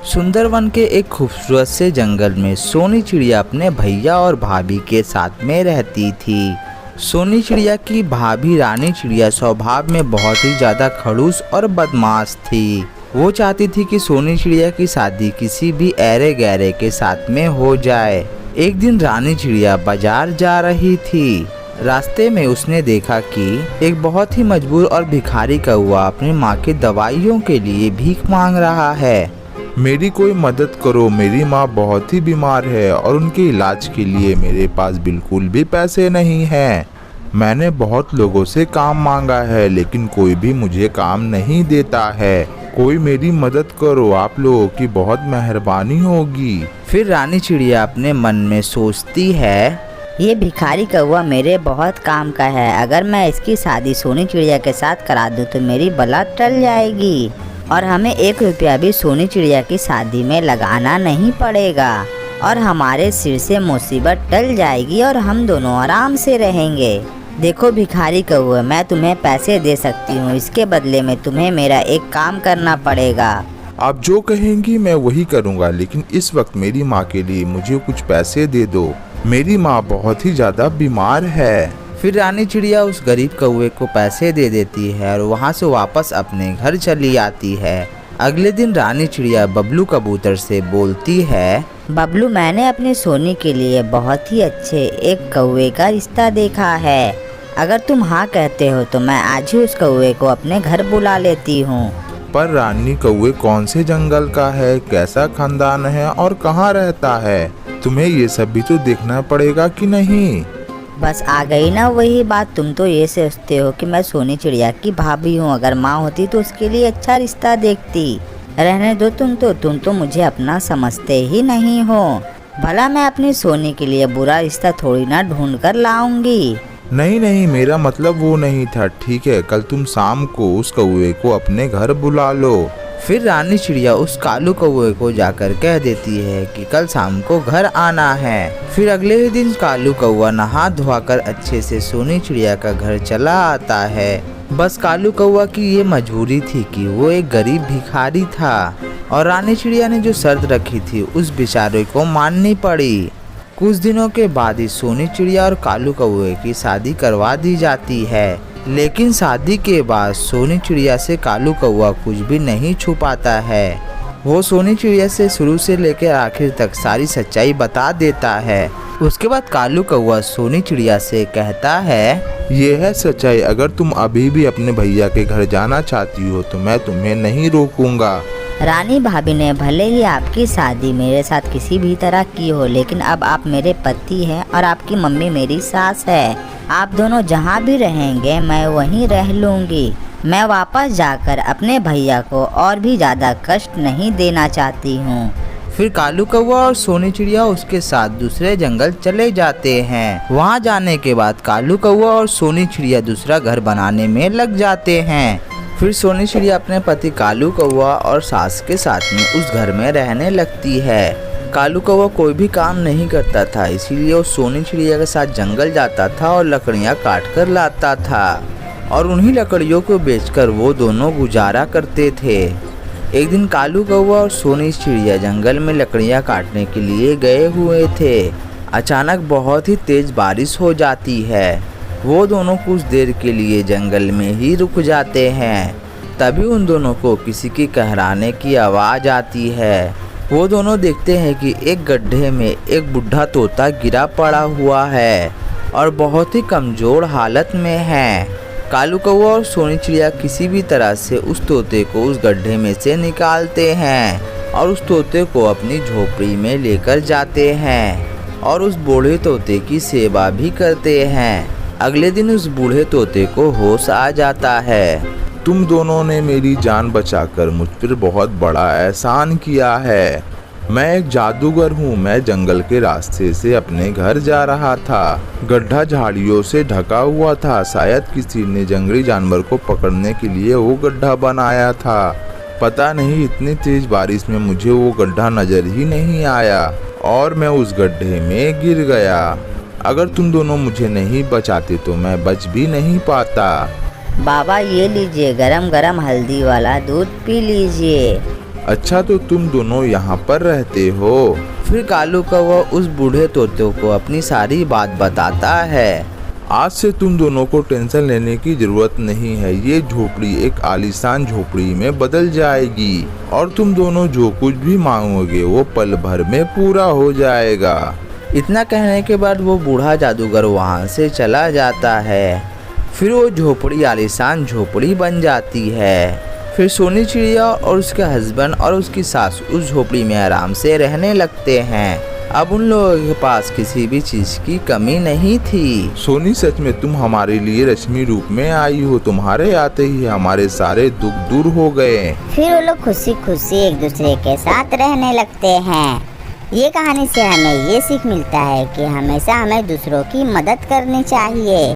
सुंदरवन के एक खूबसूरत से जंगल में सोनी चिड़िया अपने भैया और भाभी के साथ में रहती थी। सोनी चिड़िया की भाभी रानी चिड़िया स्वभाव में बहुत ही ज़्यादा खड़ूस और बदमाश थी। वो चाहती थी कि सोनी चिड़िया की शादी किसी भी ऐरे गैरे के साथ में हो जाए। एक दिन रानी चिड़िया बाजार जा रही थी। रास्ते में उसने देखा कि एक बहुत ही मजबूर और भिखारी कौवा अपनी माँ की दवाइयों के लिए भीख मांग रहा है। मेरी कोई मदद करो, मेरी माँ बहुत ही बीमार है और उनके इलाज के लिए मेरे पास बिल्कुल भी पैसे नहीं हैं। मैंने बहुत लोगों से काम मांगा है लेकिन कोई भी मुझे काम नहीं देता है। कोई मेरी मदद करो, आप लोगों की बहुत मेहरबानी होगी। फिर रानी चिड़िया अपने मन में सोचती है, ये भिखारी कौवा मेरे बहुत काम का है। अगर मैं इसकी शादी सोनी चिड़िया के साथ करा दूं तो मेरी बला टल जाएगी और हमें 1 रुपया भी सोनी चिड़िया की शादी में लगाना नहीं पड़ेगा और हमारे सिर से मुसीबत टल जाएगी और हम दोनों आराम से रहेंगे। देखो भिखारी कौवा, मैं तुम्हें पैसे दे सकती हूँ, इसके बदले में तुम्हें मेरा एक काम करना पड़ेगा। आप जो कहेंगी मैं वही करूँगा, लेकिन इस वक्त मेरी माँ के लिए मुझे कुछ पैसे दे दो। मेरी माँ बहुत ही ज़्यादा बीमार है। फिर रानी चिड़िया उस गरीब कौवे को पैसे दे देती है और वहाँ से वापस अपने घर चली आती है। अगले दिन रानी चिड़िया बबलू कबूतर से बोलती है, बबलू, मैंने अपनी सोनी के लिए बहुत ही अच्छे एक कौवे का रिश्ता देखा है। अगर तुम हाँ कहते हो तो मैं आज ही उस कौवे को अपने घर बुला लेती हूँ। पर रानी कौवे कौन से जंगल का है, कैसा खानदान है और कहाँ रहता है? तुम्हें ये सब भी तो देखना पड़ेगा कि नहीं? बस आ गई ना वही बात। तुम तो ये सोचते हो कि मैं सोनी चिड़िया की भाभी हूँ। अगर माँ होती तो उसके लिए अच्छा रिश्ता देखती। रहने दो, तुम तो मुझे अपना समझते ही नहीं हो। भला मैं अपनी सोनी के लिए बुरा रिश्ता थोड़ी ना ढूंढ कर लाऊंगी। नहीं, मेरा मतलब वो नहीं था। ठीक है, कल तुम शाम को उस कौवे को अपने घर बुला लो। फिर रानी चिड़िया उस कालू कौवे को जाकर कह देती है कि कल शाम को घर आना है। फिर अगले ही दिन कालू कौवा नहा धोकर अच्छे से सोनी चिड़िया का घर चला आता है। बस कालू कौवा की ये मजबूरी थी कि वो एक गरीब भिखारी था और रानी चिड़िया ने जो शर्त रखी थी उस बेचारे को माननी पड़ी। कुछ दिनों के बाद ही सोनी चिड़िया और कालू कौवे की शादी करवा दी जाती है। लेकिन शादी के बाद सोनी चिड़िया से कालू कौवा कुछ भी नहीं छुपाता है। वो सोनी चिड़िया से शुरू से लेकर आखिर तक सारी सच्चाई बता देता है। उसके बाद कालू कौवा सोनी चिड़िया से कहता है, ये है सच्चाई। अगर तुम अभी भी अपने भैया के घर जाना चाहती हो तो मैं तुम्हें नहीं रोकूंगा। रानी भाभी ने भले ही आपकी शादी मेरे साथ किसी भी तरह की हो, लेकिन अब आप मेरे पति हैं और आपकी मम्मी मेरी सास है। आप दोनों जहाँ भी रहेंगे मैं वहीं रह लूँगी। मैं वापस जाकर अपने भैया को और भी ज़्यादा कष्ट नहीं देना चाहती हूँ। फिर कालू कौवा और सोनी चिड़िया उसके साथ दूसरे जंगल चले जाते हैं। वहाँ जाने के बाद कालू कौवा और सोनी चिड़िया दूसरा घर बनाने में लग जाते हैं। फिर सोनी चिड़िया अपने पति कालू कौवा और सास के साथ में उस घर में रहने लगती है। कालू कौवा कोई भी काम नहीं करता था, इसीलिए वो सोनी चिड़िया के साथ जंगल जाता था और लकड़ियाँ काट कर लाता था और उन्हीं लकड़ियों को बेचकर वो दोनों गुजारा करते थे। एक दिन कालू कौवा और सोनी चिड़िया जंगल में लकड़ियाँ काटने के लिए गए हुए थे। अचानक बहुत ही तेज बारिश हो जाती है। वो दोनों कुछ देर के लिए जंगल में ही रुक जाते हैं। तभी उन दोनों को किसी की कहराने की आवाज़ आती है। वो दोनों देखते हैं कि एक गड्ढे में एक बुढ़ा तोता गिरा पड़ा हुआ है और बहुत ही कमज़ोर हालत में है। कालू कौवा और सोनी चिड़िया किसी भी तरह से उस तोते को उस गड्ढे में से निकालते हैं और उस तोते को अपनी झोपड़ी में लेकर जाते हैं और उस बूढ़े तोते की सेवा भी करते हैं। अगले दिन उस बूढ़े तोते को होश आ जाता है। तुम दोनों ने मेरी जान बचाकर मुझ पर बहुत बड़ा एहसान किया है। मैं एक जादूगर हूँ। मैं जंगल के रास्ते से अपने घर जा रहा था। गड्ढा झाड़ियों से ढका हुआ था। शायद किसी ने जंगली जानवर को पकड़ने के लिए वो गड्ढा बनाया था। पता नहीं इतनी तेज बारिश में मुझे वो गड्ढा नजर ही नहीं आया और मैं उस गड्ढे में गिर गया। अगर तुम दोनों मुझे नहीं बचाते तो मैं बच भी नहीं पाता। बाबा ये लीजिए, गरम गरम हल्दी वाला दूध पी लीजिए। अच्छा तो तुम दोनों यहाँ पर रहते हो। फिर कालू कौवा उस बूढ़े तोते को अपनी सारी बात बताता है। आज से तुम दोनों को टेंशन लेने की जरूरत नहीं है, ये झोपड़ी एक आलीशान झोपड़ी में बदल जाएगी और तुम दोनों जो कुछ भी मांगोगे वो पल भर में पूरा हो जाएगा। इतना कहने के बाद वो बूढ़ा जादूगर वहाँ से चला जाता है। फिर वो झोपड़ी आलीशान झोपड़ी बन जाती है। फिर सोनी चिड़िया और उसके हस्बैंड और उसकी सास उस झोपड़ी में आराम से रहने लगते हैं। अब उन लोगों के पास किसी भी चीज की कमी नहीं थी। सोनी, सच में तुम हमारे लिए रश्मि रूप में आई हो। तुम्हारे आते ही हमारे सारे दुख दूर हो गए। फिर वो लोग खुशी खुशी एक दूसरे के साथ रहने लगते हैं। ये कहानी से हमें ये सीख मिलता है कि हमेशा हमें दूसरों की मदद करनी चाहिए।